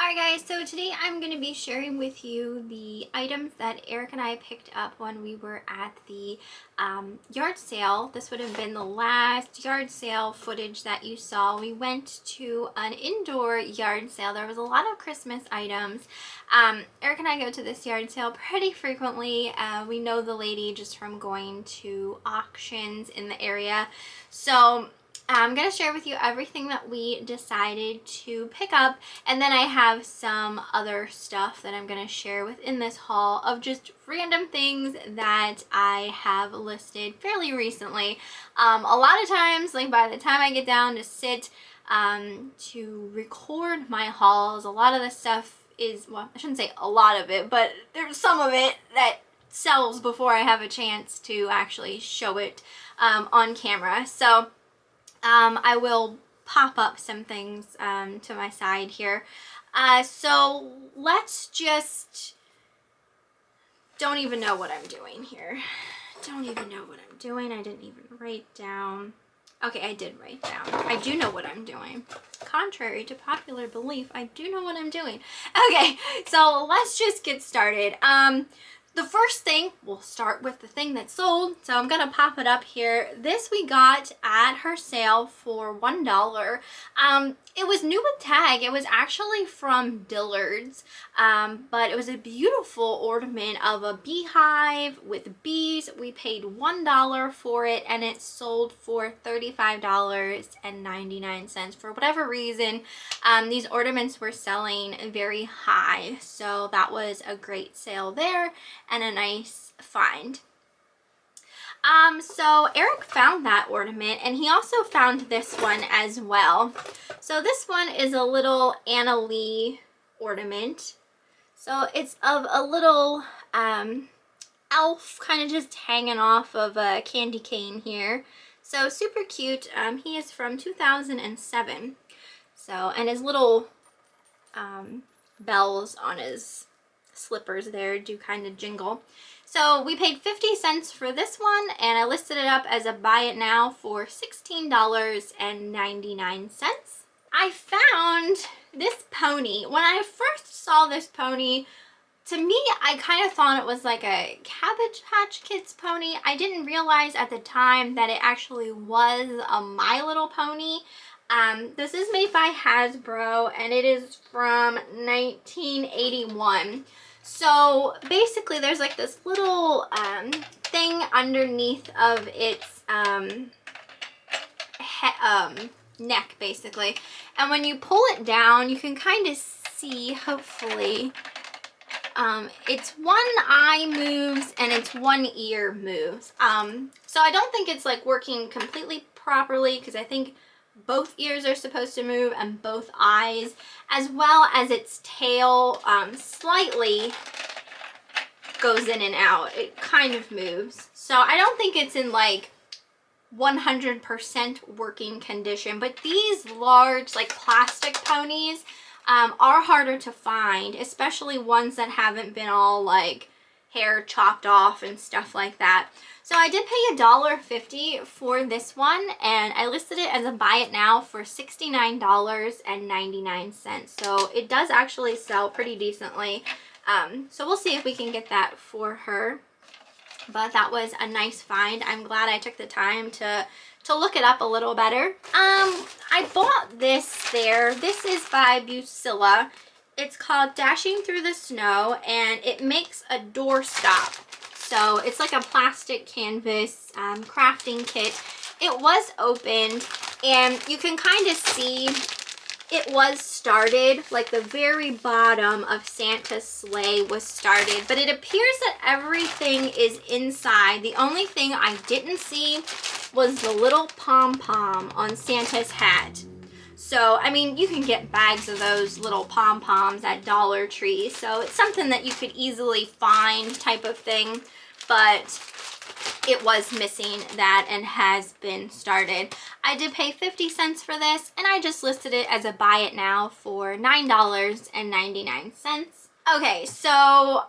Alright guys, so today I'm going to be sharing with you the items that Eric and I picked up when we were at the yard sale. This would have been the last yard sale footage that you saw. We went to an indoor yard sale. There was a lot of Christmas items. Eric and I go to this yard sale pretty frequently. We know the lady just from going to auctions in the area. So I'm going to share with you everything that we decided to pick up, and then I have some other stuff that I'm going to share within this haul of just random things that I have listed fairly recently. A lot of times, like by the time I get down to sit to record my hauls, a lot of the stuff is, well, I shouldn't say a lot of it, but there's some of it that sells before I have a chance to actually show it on camera. So I will pop up some things to my side here. So let's just, don't even know what I'm doing here. Don't even know what I'm doing. I didn't even write down. Okay, I did write down. I do know what I'm doing. Contrary to popular belief, I do know what I'm doing. Okay, so let's just get started. The first thing, we'll start with the thing that sold. So I'm going to pop it up here. This we got at her sale for $1. It was new with tag. It was actually from Dillard's, but it was a beautiful ornament of a beehive with bees. We paid $1 for it, and it sold for $35.99. For whatever reason, these ornaments were selling very high, so that was a great sale there and a nice find. So Eric found that ornament, and he also found this one as well. So this one is a little Anna Lee ornament. So it's of a little elf kind of just hanging off of a candy cane here. So super cute. He is from 2007. So, and his little bells on his slippers there do kind of jingle. So we paid 50 cents for this one, and I listed it up as a buy it now for $16.99. I found this pony. When I first saw this pony, to me, I kind of thought it was like a Cabbage Patch Kids pony. I didn't realize at the time that it actually was a My Little Pony. This is made by Hasbro, and it is from 1981. So basically there's like this little thing underneath of its neck basically, and when you pull it down you can kind of see, hopefully, its one eye moves and its one ear moves. So I don't think it's like working completely properly, because I think both ears are supposed to move and both eyes, as well as its tail slightly goes in and out. It kind of moves. So I don't think it's in like 100% working condition, but these large like plastic ponies are harder to find, especially ones that haven't been all like hair chopped off and stuff like that. So I did pay $1.50 for this one, and I listed it as a buy it now for $69.99. So it does actually sell pretty decently. So we'll see if we can get that for her. But that was a nice find. I'm glad I took the time to look it up a little better. I bought this there. This is by Busilla. It's called Dashing Through the Snow, and it makes a doorstop. So it's like a plastic canvas crafting kit. It was opened, and you can kind of see it was started, like the very bottom of Santa's sleigh was started, but it appears that everything is inside. The only thing I didn't see was the little pom-pom on Santa's hat. So, I mean, you can get bags of those little pom-poms at Dollar Tree, so it's something that you could easily find type of thing, but it was missing that and has been started. I did pay 50 cents for this, and I just listed it as a buy it now for $9.99. Okay, so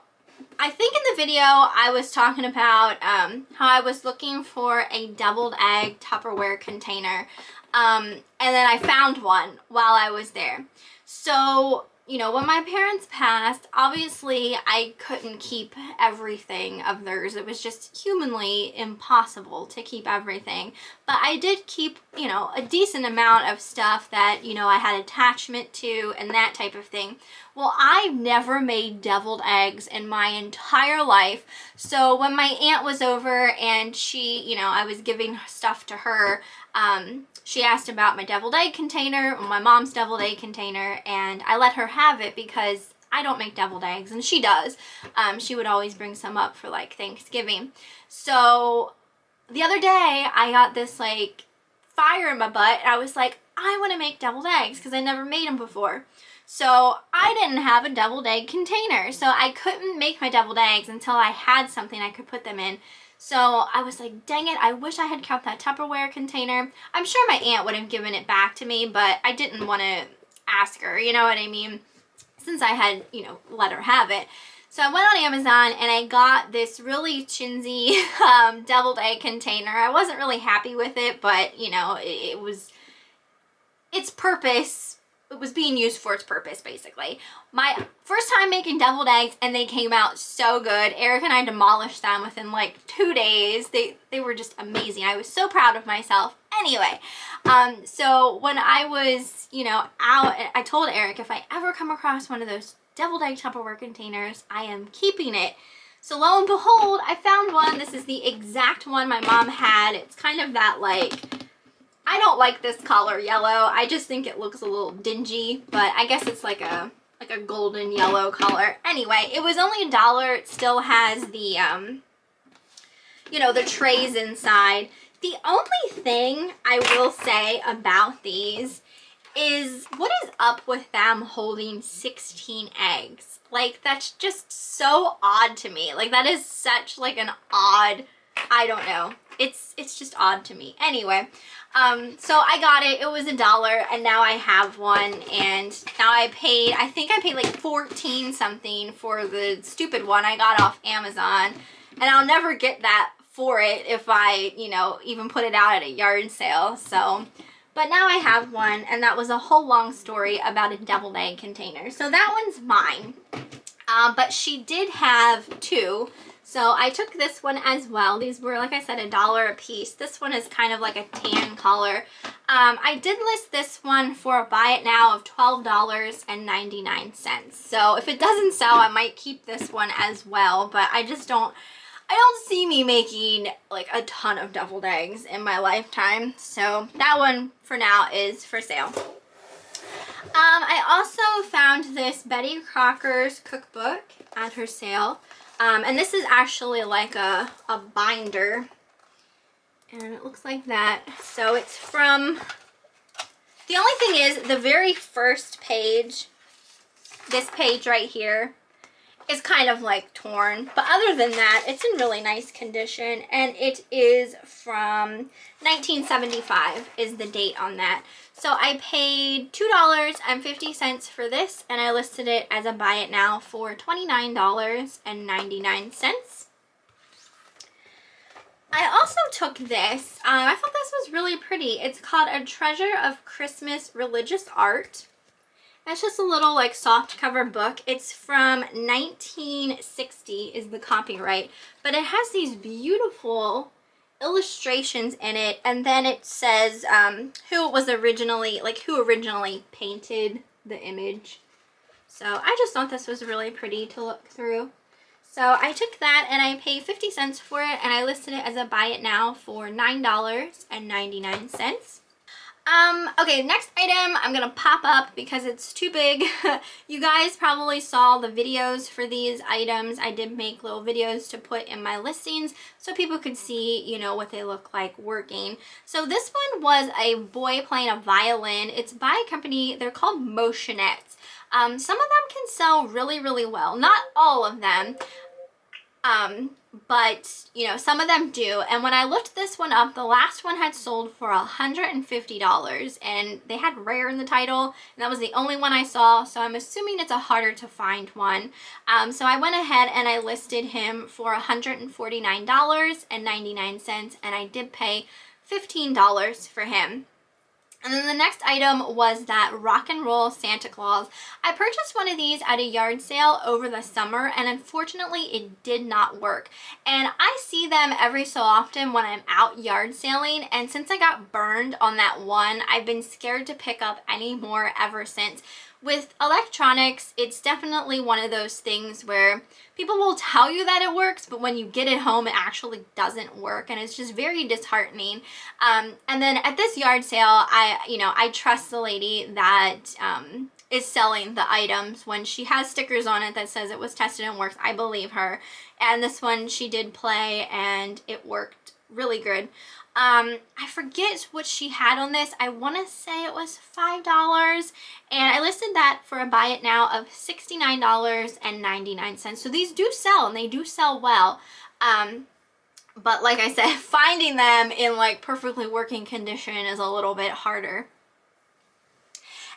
I think in the video I was talking about how I was looking for a deviled egg Tupperware container, and then I found one while I was there. So you know, when my parents passed, obviously I couldn't keep everything of theirs. It was just humanly impossible to keep everything. But I did keep, you know, a decent amount of stuff that, you know, I had attachment to and that type of thing. Well, I never made deviled eggs in my entire life. So when my aunt was over and she, you know, I was giving stuff to her, she asked about my deviled egg container, my mom's deviled egg container, and I let her have it because I don't make deviled eggs, and she does. She would always bring some up for like Thanksgiving. So the other day I got this like fire in my butt, and I was like, I want to make deviled eggs because I never made them before. So I didn't have a deviled egg container, so I couldn't make my deviled eggs until I had something I could put them in. So I was like, dang it, I wish I had kept that Tupperware container. I'm sure my aunt would have given it back to me, but I didn't want to ask her, you know what I mean? Since I had, you know, let her have it. So I went on Amazon and I got this really chintzy deviled egg container. I wasn't really happy with it, but, you know, it was its purpose. It was being used for its purpose, basically. My first time making deviled eggs, and they came out so good. Eric and I demolished them within like 2 days. They were just amazing. I was so proud of myself. Anyway, so when I was, you know, out, I told Eric, if I ever come across one of those deviled egg Tupperware containers, I am keeping it. So lo and behold, I found one. This is the exact one my mom had. It's kind of that like, I don't like this color yellow. I just think it looks a little dingy, but I guess it's like a golden yellow color. Anyway, it was only $1. It still has the, you know, the trays inside. The only thing I will say about these is what is up with them holding 16 eggs? Like, that's just so odd to me. Like, that is such like an odd, I don't know. It's just odd to me. Anyway, so I got it. It was $1, and now I have one, and now I think I paid like 14 something for the stupid one I got off Amazon, and I'll never get that for it if I, you know, even put it out at a yard sale. So, but now I have one, and that was a whole long story about a deviled egg container. So that one's mine, but she did have two. So I took this one as well. These were, like I said, $1 a piece. This one is kind of like a tan color. I did list this one for a buy it now of $12.99. So if it doesn't sell, I might keep this one as well. But I don't see me making like a ton of deviled eggs in my lifetime. So that one for now is for sale. I also found this Betty Crocker's cookbook at her sale. And this is actually like a binder, and it looks like that. So it's from, the only thing is the very first page, this page right here, is kind of like torn. But other than that, it's in really nice condition, and it is from 1975 is the date on that. So I paid $2.50 for this, and I listed it as a buy it now for $29.99. I also took this. I thought this was really pretty. It's called A Treasure of Christmas Religious Art. It's just a little like soft cover book. It's from 1960 is the copyright, but it has these beautiful illustrations in it, and then it says who originally painted the image. So I just thought this was really pretty to look through. So I took that, and I paid 50 cents for it, and I listed it as a buy it now for $9.99. Okay, next item I'm gonna pop up because it's too big. You guys probably saw the videos for these items. I did make little videos to put in my listings so people could see, you know, what they look like working. So this one was a boy playing a violin. It's by a company, they're called Motionettes. Some of them can sell really, really well. Not all of them. But you know, some of them do. And when I looked this one up, the last one had sold for $150, and they had rare in the title, and that was the only one I saw, so I'm assuming it's a harder to find one. So I went ahead and I listed him for $149.99, and I did pay $15 for him. And then the next item was that rock and roll Santa Claus. I purchased one of these at a yard sale over the summer, and unfortunately it did not work. And I see them every so often when I'm out yard sailing, and since I got burned on that one, I've been scared to pick up any more ever since. With electronics, it's definitely one of those things where people will tell you that it works, but when you get it home, it actually doesn't work, and it's just very disheartening. And then at this yard sale, I trust the lady that is selling the items. When she has stickers on it that says it was tested and works, I believe her. And this one, she did play, and it worked really good. I forget what she had on this. I want to say it was $5, and I listed that for a buy it now of $69.99. So these do sell, and they do sell well. But like I said, finding them in like perfectly working condition is a little bit harder.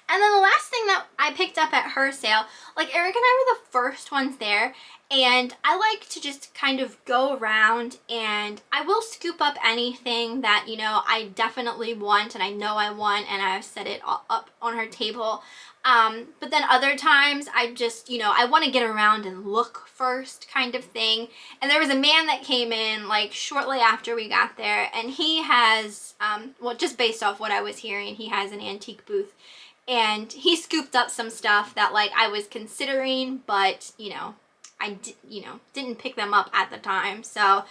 And then the last thing that I picked up at her sale, like Eric and I were the first ones there, and I like to just kind of go around, and I will scoop up anything that, you know, I definitely want and I know I want, and I've set it all up on her table. But then other times I just, you know, I want to get around and look first kind of thing. And there was a man that came in like shortly after we got there, and he has, well, just based off what I was hearing, he has an antique booth. And he scooped up some stuff that like I was considering, but you know, I didn't pick them up at the time. So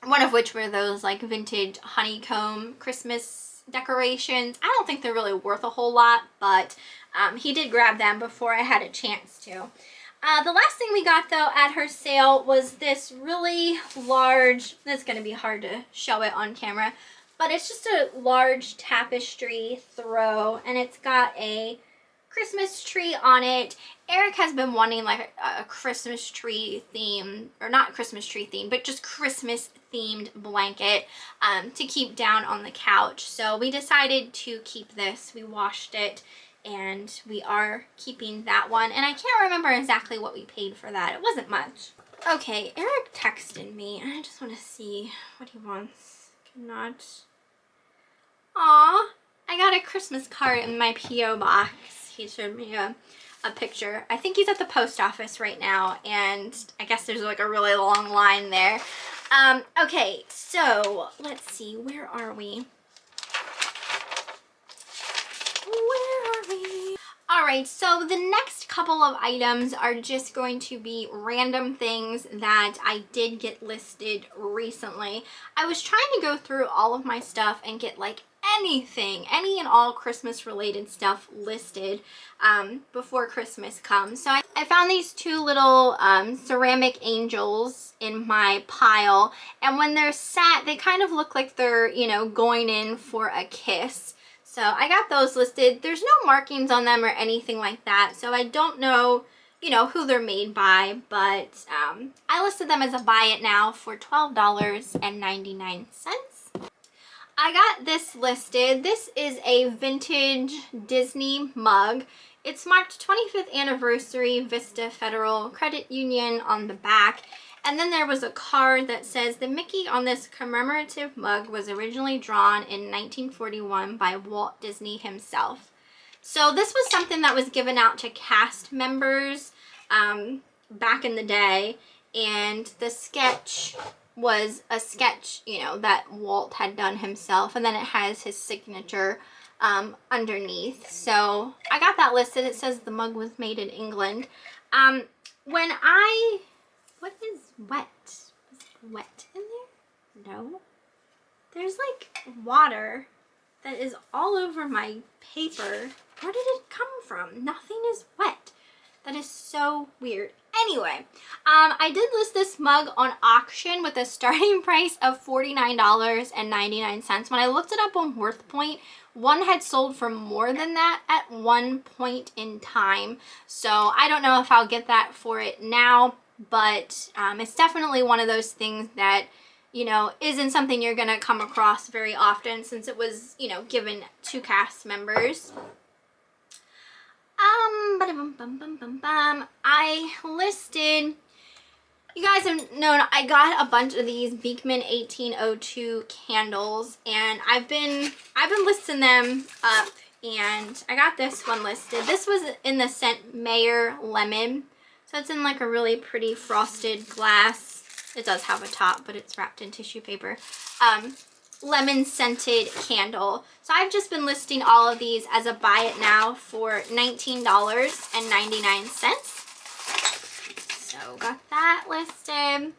one of which were those like vintage honeycomb Christmas decorations. I don't think they're really worth a whole lot, but he did grab them before I had a chance to. The last thing we got though at her sale was this really large, it's going to be hard to show it on camera, but it's just a large tapestry throw, and it's got a Christmas tree on it. Eric has been wanting like a Christmas tree theme, or not Christmas tree theme, but just Christmas themed blanket to keep down on the couch. So we decided to keep this. We washed it, and we are keeping that one. And I can't remember exactly what we paid for that. It wasn't much. Okay, Eric texted me, and I just want to see what he wants. Cannot. Aw, I got a Christmas card in my P.O. box. He showed me a picture. I think he's at the post office right now, and I guess there's like a really long line there. Okay, so let's see, where are we? Alright, so the next couple of items are just going to be random things that I did get listed recently. I was trying to go through all of my stuff and get like anything, any and all Christmas related stuff listed before Christmas comes. So I found these two little ceramic angels in my pile, and when they're sat, they kind of look like they're, you know, going in for a kiss. So I got those listed. There's no markings on them or anything like that, so I don't know, you know, who they're made by, but I listed them as a buy it now for $12.99. I got this listed. This is a vintage Disney mug. It's marked 25th Anniversary Vista Federal Credit Union on the back. And then there was a card that says the Mickey on this commemorative mug was originally drawn in 1941 by Walt Disney himself. So this was something that was given out to cast members back in the day, and the sketch was a sketch, you know, that Walt had done himself, and then it has his signature underneath. So I got that listed. It says the mug was made in England. What is wet? Is it wet in there? No. There's like water that is all over my paper. Where did it come from? Nothing is wet. That is so weird. Anyway, I did list this mug on auction with a starting price of $49.99. When I looked it up on WorthPoint, one had sold for more than that at one point in time. So I don't know if I'll get that for it now, but it's definitely one of those things that, you know, isn't something you're going to come across very often, since it was, you know, given to cast members. I listed You guys have known I got a bunch of these Beekman 1802 candles, and I've been listing them up, and I got this one listed. This was in the scent Mayor Lemon, so it's in like a really pretty frosted glass. It does have a top, but it's wrapped in tissue paper. Lemon scented candle. So I've just been listing all of these as a buy it now for $19.99. So got that listed.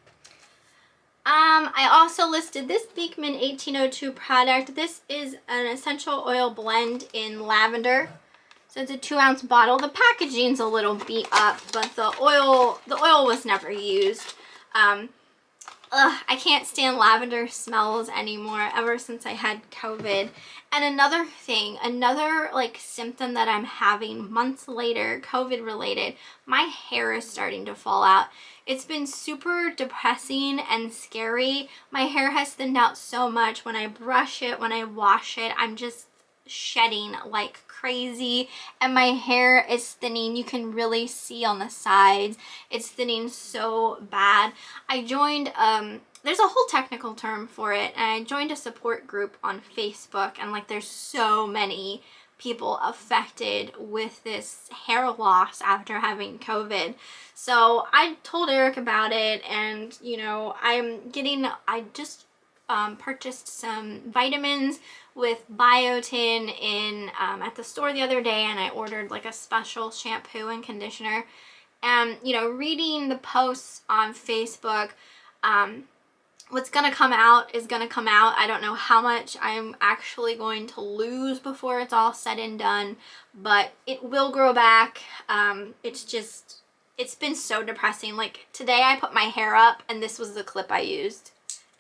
I also listed this Beekman 1802 product. This is an essential oil blend in lavender. So it's a 2-ounce bottle. The packaging's a little beat up, but the oil was never used. I can't stand lavender smells anymore ever since I had COVID. And another thing, another like symptom that I'm having months later, COVID related, my hair is starting to fall out. It's been super depressing and scary. My hair has thinned out so much. When I brush it, when I wash it, I'm just shedding like crazy, and my hair is thinning. You can really see on the sides it's thinning so bad. I joined there's a whole technical term for it, and I joined a support group on Facebook, and like there's so many people affected with this hair loss after having COVID. So I told Eric about it, and you know, I just purchased some vitamins with biotin in at the store the other day, and I ordered like a special shampoo and conditioner. And you know, reading the posts on Facebook, what's gonna come out is gonna come out. I don't know how much I'm actually going to lose before it's all said and done, but it will grow back. It's been so depressing. Like today I put my hair up and this was the clip I used.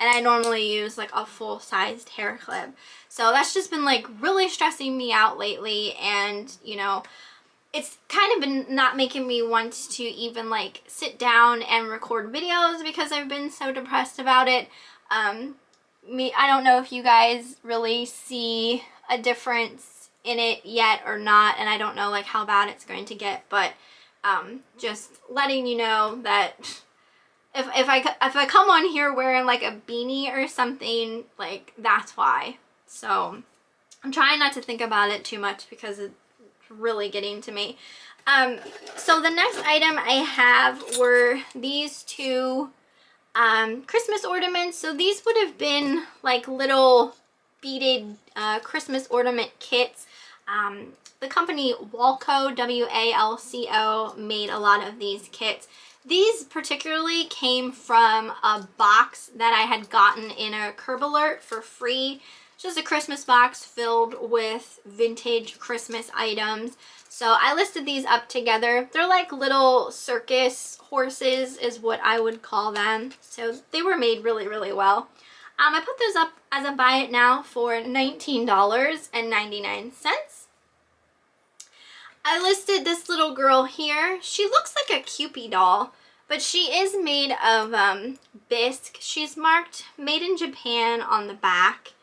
And I normally use like a full-sized hair clip. So that's just been like really stressing me out lately, and you know, it's kind of been not making me want to even like sit down and record videos because I've been so depressed about it. I don't know if you guys really see a difference in it yet or not, and I don't know like how bad it's going to get, but just letting you know that if I come on here wearing like a beanie or something, like that's why. So I'm trying not to think about it too much because it's really getting to me. So the next item I have were these two Christmas ornaments. So these would have been like little beaded Christmas ornament kits. The company Walco, W-A-L-C-O, made a lot of these kits. These particularly came from a box that I had gotten in a Curb Alert for free. Just a Christmas box filled with vintage Christmas items. So I listed these up together. They're like little circus horses is what I would call them. So they were made really, really well. I put those up as a buy it now for $19.99. I listed this little girl here. She looks like a Cupid doll, but she is made of bisque. She's marked made in Japan on the back,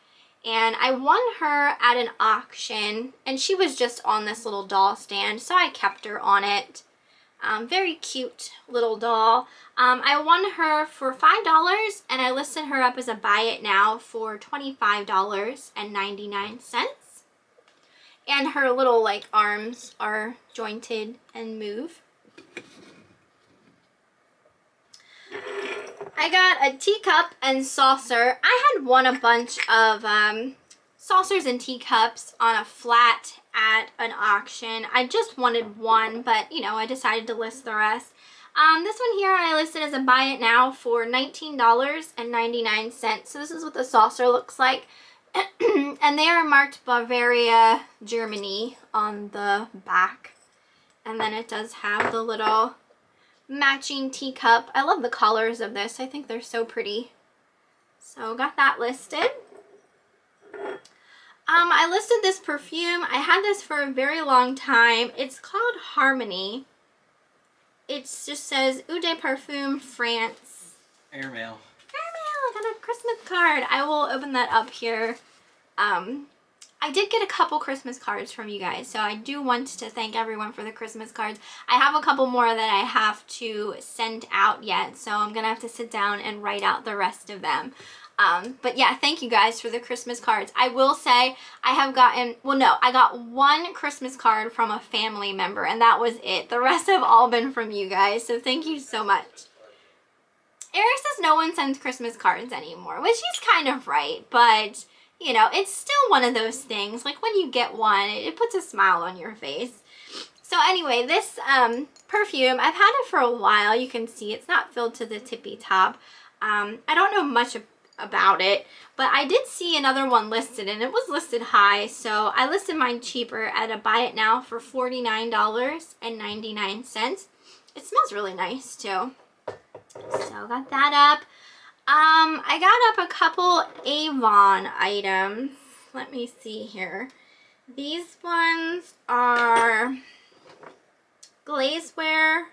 and I won her at an auction, and she was just on this little doll stand, so I kept her on it. Very cute little doll. I won her for $5, and I listed her up as a buy it now for $25.99. And her little like arms are jointed and move. I got a teacup and saucer. I had won a bunch of saucers and teacups on a flat at an auction. I just wanted one, but you know, I decided to list the rest. This one here I listed as a buy it now for $19.99. So this is what the saucer looks like. And they are marked Bavaria, Germany on the back. And then it does have the little matching teacup. I love the colors of this. I think they're so pretty. So got that listed. I listed this perfume. I had this for a very long time. It's called Harmony. It just says Eau de Parfum, France. Airmail. I got a Christmas card. I will open that up here I did get a couple Christmas cards from you guys, so I do want to thank everyone for the Christmas cards. I have a couple more that I have to send out yet, so I'm gonna have to sit down and write out the rest of them. But yeah, thank you guys for the Christmas cards. I will say I have gotten, well no, I got one Christmas card from a family member and that was it. The rest have all been from you guys, so thank you so much. Eric says no one sends Christmas cards anymore, which he's kind of right, but you know, it's still one of those things. Like when you get one, it puts a smile on your face. So anyway, this perfume, I've had it for a while. You can see it's not filled to the tippy top. I don't know much about it, but I did see another one listed and it was listed high. So I listed mine cheaper at a buy it now for $49.99. It smells really nice too. So got that up. I got up a couple Avon items. Let me see here. These ones are Glazeware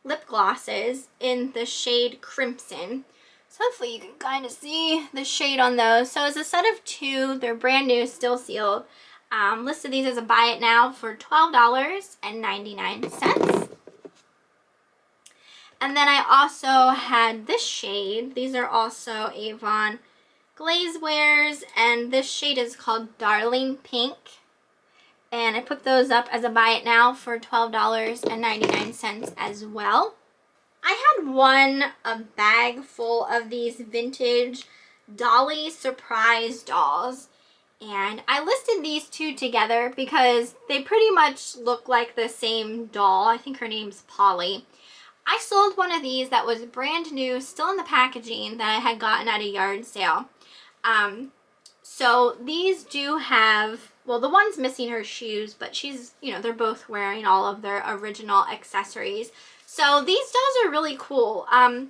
lip glosses in the shade Crimson. So hopefully you can kind of see the shade on those. So it's a set of 2. They're brand new, still sealed. Listed these as a buy it now for $12.99. And then I also had this shade. These are also Avon Glazewares, and this shade is called Darling Pink. And I put those up as a buy it now for $12.99 as well. I had a bag full of these vintage Dolly surprise dolls. And I listed these 2 together because they pretty much look like the same doll. I think her name's Polly. I sold one of these that was brand new, still in the packaging, that I had gotten at a yard sale. So these do have, well, the one's missing her shoes, but she's, you know, they're both wearing all of their original accessories. So these dolls are really cool.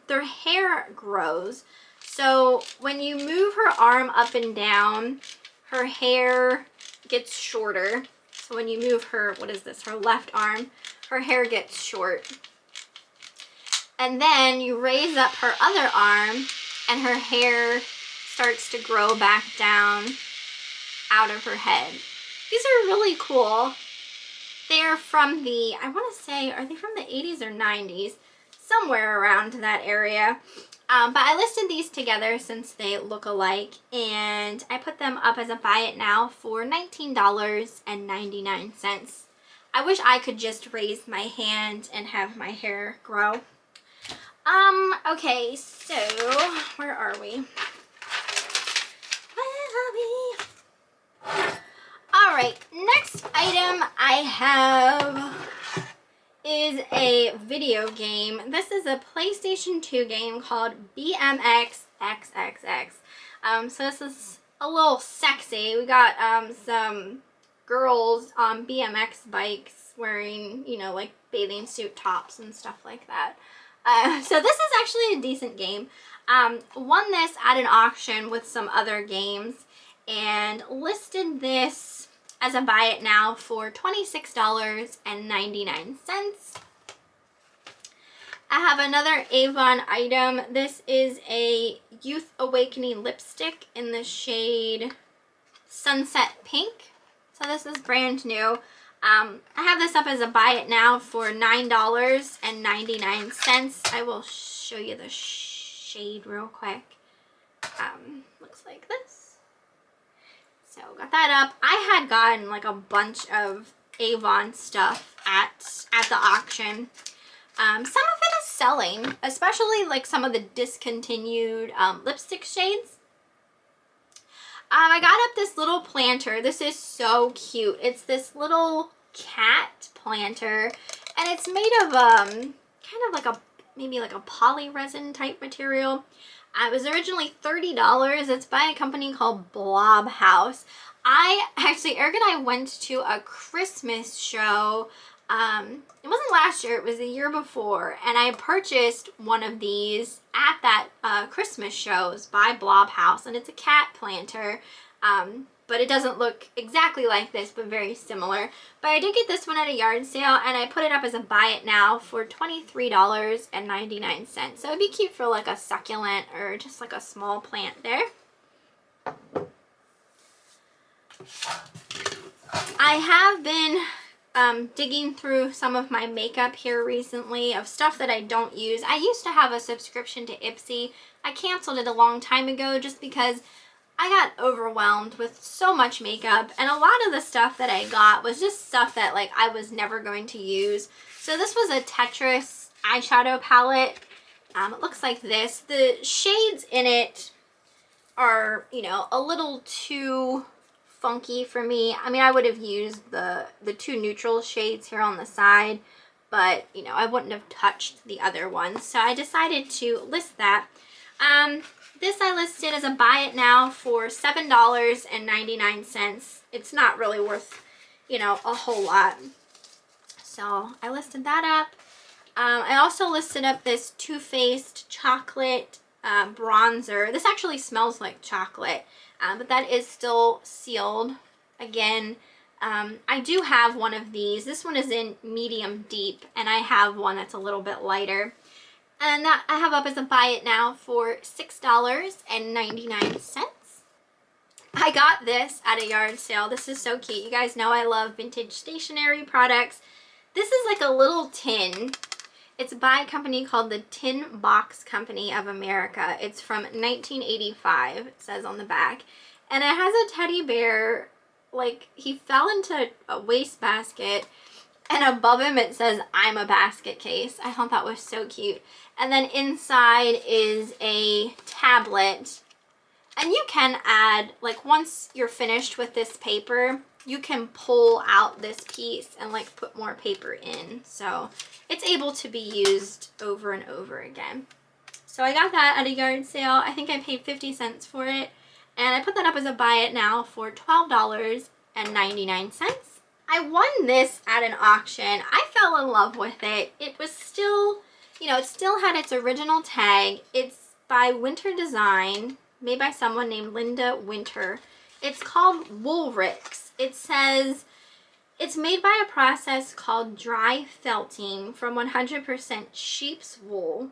Their hair grows. So when you move her arm up and down, her hair gets shorter. So when you move her, what is this, her left arm, her hair gets short. And then you raise up her other arm and her hair starts to grow back down out of her head. These are really cool. They're from the, I want to say, are they from the 80s or 90s? Somewhere around that area. But I listed these together since they look alike, and I put them up as a buy it now for $19.99. I wish I could just raise my hand and have my hair grow. Okay, so where are we? All right, next item I have is a video game. This is a PlayStation 2 game called BMX XXX. So this is a little sexy. We got some girls on BMX bikes wearing, you know, like bathing suit tops and stuff like that. So this is actually a decent game. Won this at an auction with some other games and listed this as a buy it now for $26.99. I have another Avon item. This is a Youth Awakening lipstick in the shade Sunset Pink. So this is brand new. I have this up as a buy it now for $9.99. I will show you the shade real quick. Looks like this. So got that up. I had gotten like a bunch of Avon stuff at the auction. Some of it is selling, especially like some of the discontinued lipstick shades. I got up this little planter. This is so cute. It's this little cat planter, and it's made of kind of like maybe like a poly resin type material. It was originally $30. It's by a company called Blob House. Eric and I went to a Christmas show. It wasn't last year, it was the year before, and I purchased one of these at that Christmas shows by Blob House, and it's a cat planter, but it doesn't look exactly like this, but very similar. But I did get this one at a yard sale, and I put it up as a buy it now for $23.99. So it'd be cute for like a succulent or just like a small plant there. I have been digging through some of my makeup here recently of stuff that I don't use. I used to have a subscription to Ipsy. I canceled it a long time ago just because I got overwhelmed with so much makeup, and a lot of the stuff that I got was just stuff that like I was never going to use. So this was a Tetris eyeshadow palette. It looks like this. The shades in it are, you know, a little too funky for me. I mean, I would have used the two neutral shades here on the side, but you know, I wouldn't have touched the other ones. So I decided to list that. This I listed as a buy it now for $7.99. It's not really worth, you know, a whole lot. So I listed that up. I also listed up this Too Faced chocolate bronzer. This actually smells like chocolate. But that is still sealed. Again, I do have one of these. This one is in medium deep, and I have one that's a little bit lighter. And that I have up as a buy it now for $6.99. I got this at a yard sale. This is so cute. You guys know I love vintage stationery products. This is like a little tin. It's by a company called the Tin Box Company of America. It's from 1985, it says on the back. And it has a teddy bear, like he fell into a wastebasket, and above him it says, "I'm a basket case." I thought that was so cute. And then inside is a tablet. And you can add, like once you're finished with this paper, you can pull out this piece and like put more paper in. So it's able to be used over and over again. So I got that at a yard sale. I think I paid 50 cents for it. And I put that up as a buy it now for $12.99. I won this at an auction. I fell in love with it. It was still, you know, it still had its original tag. It's by Winter Design, made by someone named Linda Winter. It's called Woolricks. It says it's made by a process called dry felting from 100% sheep's wool.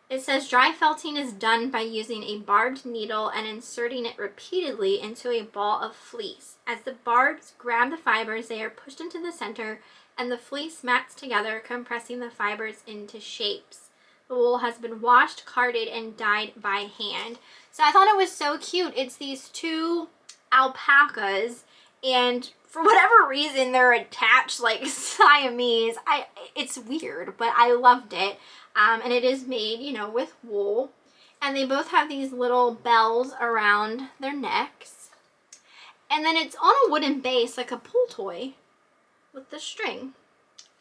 It says dry felting is done by using a barbed needle and inserting it repeatedly into a ball of fleece. As the barbs grab the fibers, they are pushed into the center and the fleece mats together, compressing the fibers into shapes. The wool has been washed, carded, and dyed by hand. So I thought it was so cute. It's these two alpacas, and for whatever reason they're attached like Siamese. It's weird, but I loved it. And it is made, you know, with wool. And they both have these little bells around their necks. And then it's on a wooden base, like a pull toy with the string.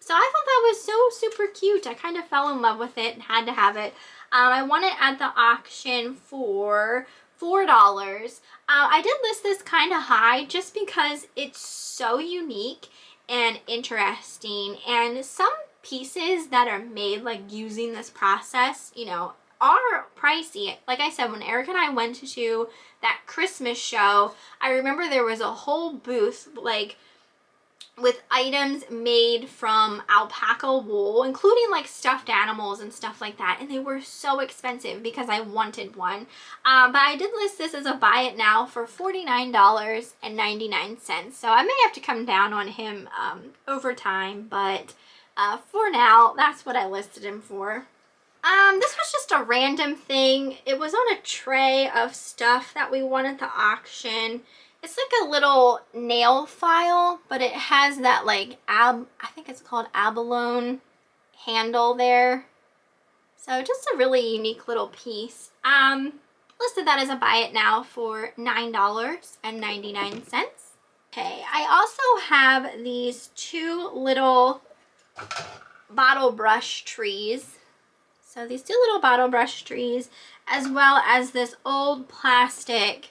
So I thought that was so super cute. I kind of fell in love with it and had to have it. I won it at the auction for $4. I did list this kind of high just because it's so unique and interesting, and some pieces that are made like using this process, you know, are pricey. Like I said, when Eric and I went to that Christmas show, I remember there was a whole booth like with items made from alpaca wool, including like stuffed animals and stuff like that, and they were so expensive because I wanted one. But I did list this as a buy it now for $49.99. So I may have to come down on him over time, but for now, that's what I listed him for. This was just a random thing. It was on a tray of stuff that we won at the auction. It's like a little nail file, but it has that like I think it's called abalone handle there. So just a really unique little piece. Listed that as a buy it now for $9.99. Okay, I also have these two little bottle brush trees. So these two little bottle brush trees, as well as this old plastic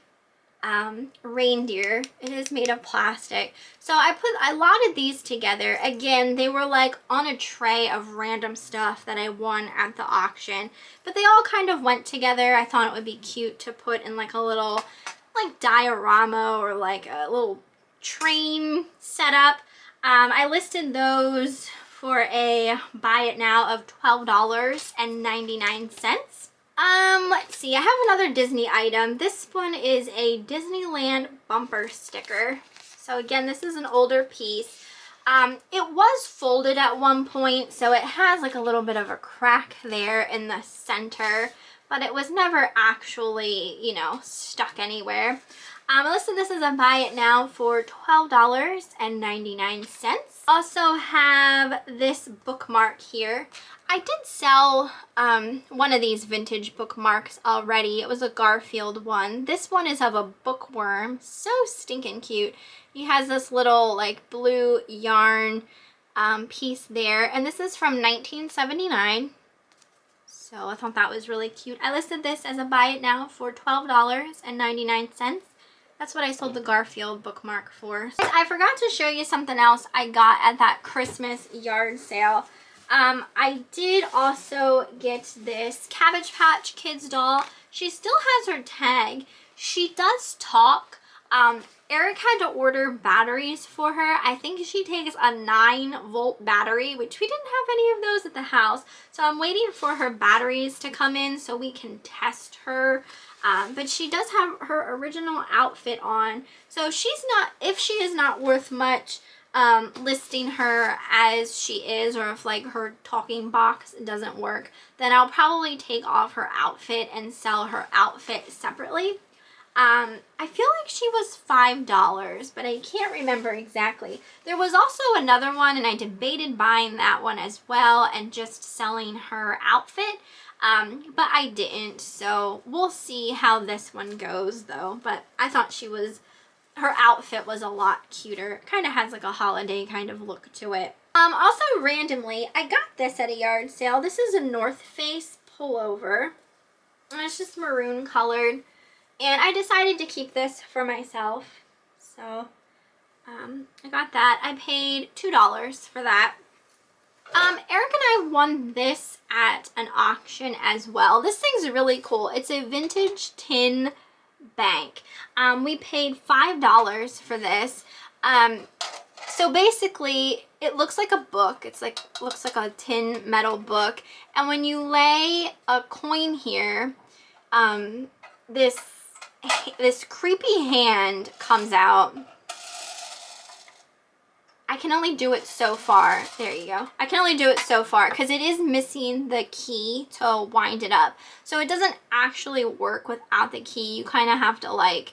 reindeer. It is made of plastic. So I lotted these together. Again, they were like on a tray of random stuff that I won at the auction, but they all kind of went together. I thought it would be cute to put in like a little like diorama or like a little train setup. I listed those for a buy it now of $12.99. Let's see. I have another Disney item. This one is a Disneyland bumper sticker. So again, this is an older piece. It was folded at one point, so it has like a little bit of a crack there in the center, but it was never actually, you know, stuck anywhere. I listed this as a buy it now for $12.99. Also have this bookmark here. I did sell one of these vintage bookmarks already. It was a Garfield one. This one is of a bookworm. So stinking cute. He has this little like blue yarn piece there. And this is from 1979. So I thought that was really cute. I listed this as a buy it now for $12.99. That's what I sold the Garfield bookmark for. I forgot to show you something else I got at that Christmas yard sale. I did also get this Cabbage Patch Kids doll. She still has her tag. She does talk. Eric had to order batteries for her. I think she takes a 9-volt battery, which we didn't have any of those at the house. So I'm waiting for her batteries to come in so we can test her. But she does have her original outfit on. So she's not, if she is not worth much, listing her as she is, or if like her talking box doesn't work, then I'll probably take off her outfit and sell her outfit separately. I feel like she was $5, but I can't remember exactly. There was also another one, and I debated buying that one as well and just selling her outfit, but I didn't. So we'll see how this one goes though. But I thought her outfit was a lot cuter. It kind of has like a holiday kind of look to it. Also randomly, I got this at a yard sale. This is a North Face pullover. And it's just maroon colored. And I decided to keep this for myself. So I got that. I paid $2 for that. Eric and I won this at an auction as well. This thing's really cool. It's a vintage tin bank. We paid $5 for this. So basically it looks like a book. It's like, looks like a tin metal book. And when you lay a coin here, this creepy hand comes out. I can only do it so far. There you go. I can only do it so far because it is missing the key to wind it up. So it doesn't actually work without the key. You kind of have to like,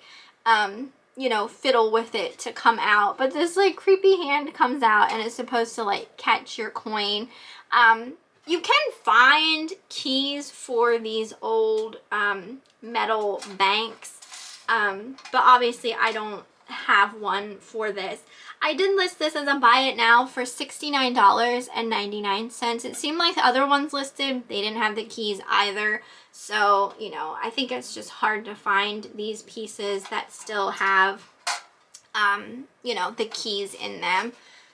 you know, fiddle with it to come out. But this like creepy hand comes out and it's supposed to like catch your coin. You can find keys for these old metal banks, but obviously I don't have one for this. I did list this as a buy it now for $69.99. It seemed like the other ones listed, they didn't have the keys either. So, you know, I think it's just hard to find these pieces that still have, you know, the keys in them.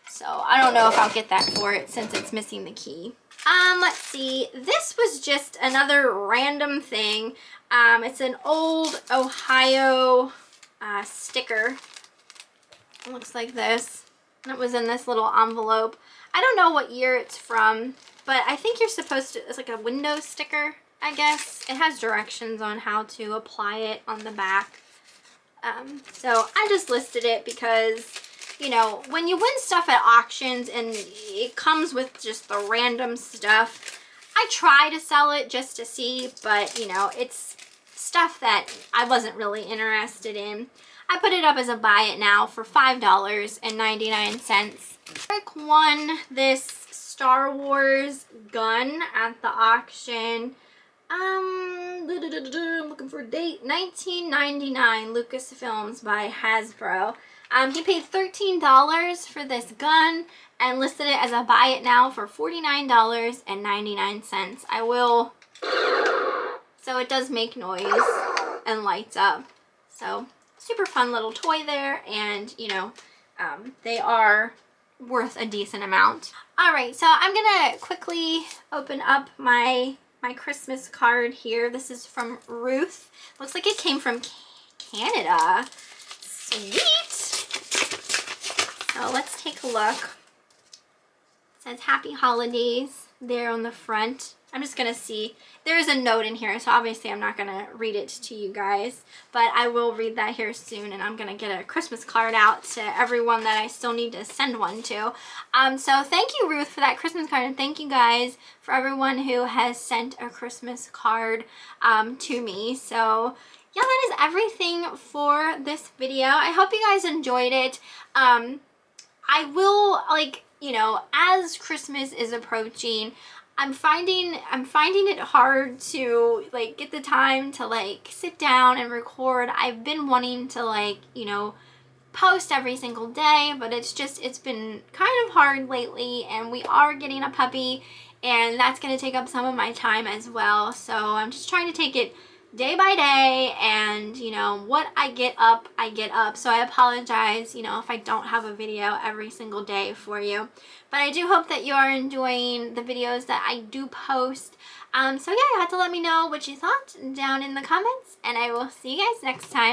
So I don't know if I'll get that for it since it's missing the key. Let's see. This was just another random thing. It's an old Ohio sticker. It looks like this. It was in this little envelope. I don't know what year it's from, but I think you're supposed to, it's like a window sticker, I guess. It has directions on how to apply it on the back. So I just listed it because, you know, when you win stuff at auctions and it comes with just the random stuff, I try to sell it just to see, but, you know, it's stuff that I wasn't really interested in. I put it up as a buy it now for $5.99. Eric won this Star Wars gun at the auction. I'm looking for a date. 1999 Lucasfilms by Hasbro. He paid $13 for this gun and listed it as a buy it now for $49.99. I will. So it does make noise and lights up. So super fun little toy there, and you know, they are worth a decent amount. All right, so I'm gonna quickly open up my Christmas card here. This is from Ruth. Looks like it came from Canada. Sweet. So let's take a look. It says Happy Holidays there on the front. I'm just gonna see. There is a note in here, so obviously I'm not gonna read it to you guys, but I will read that here soon, and I'm gonna get a Christmas card out to everyone that I still need to send one to. So thank you, Ruth, for that Christmas card, and thank you guys for everyone who has sent a Christmas card to me. So yeah, that is everything for this video. I hope you guys enjoyed it. I will, like, you know, as Christmas is approaching, I'm finding it hard to like get the time to like sit down and record. I've been wanting to, like, you know, post every single day, but it's been kind of hard lately, and we are getting a puppy, and that's going to take up some of my time as well. So I'm just trying to take it day by day, and you know, what I get up. So I apologize, you know, if I don't have a video every single day for you, but I do hope that you are enjoying the videos that I do post. So yeah, you have to let me know what you thought down in the comments, and I will see you guys next time.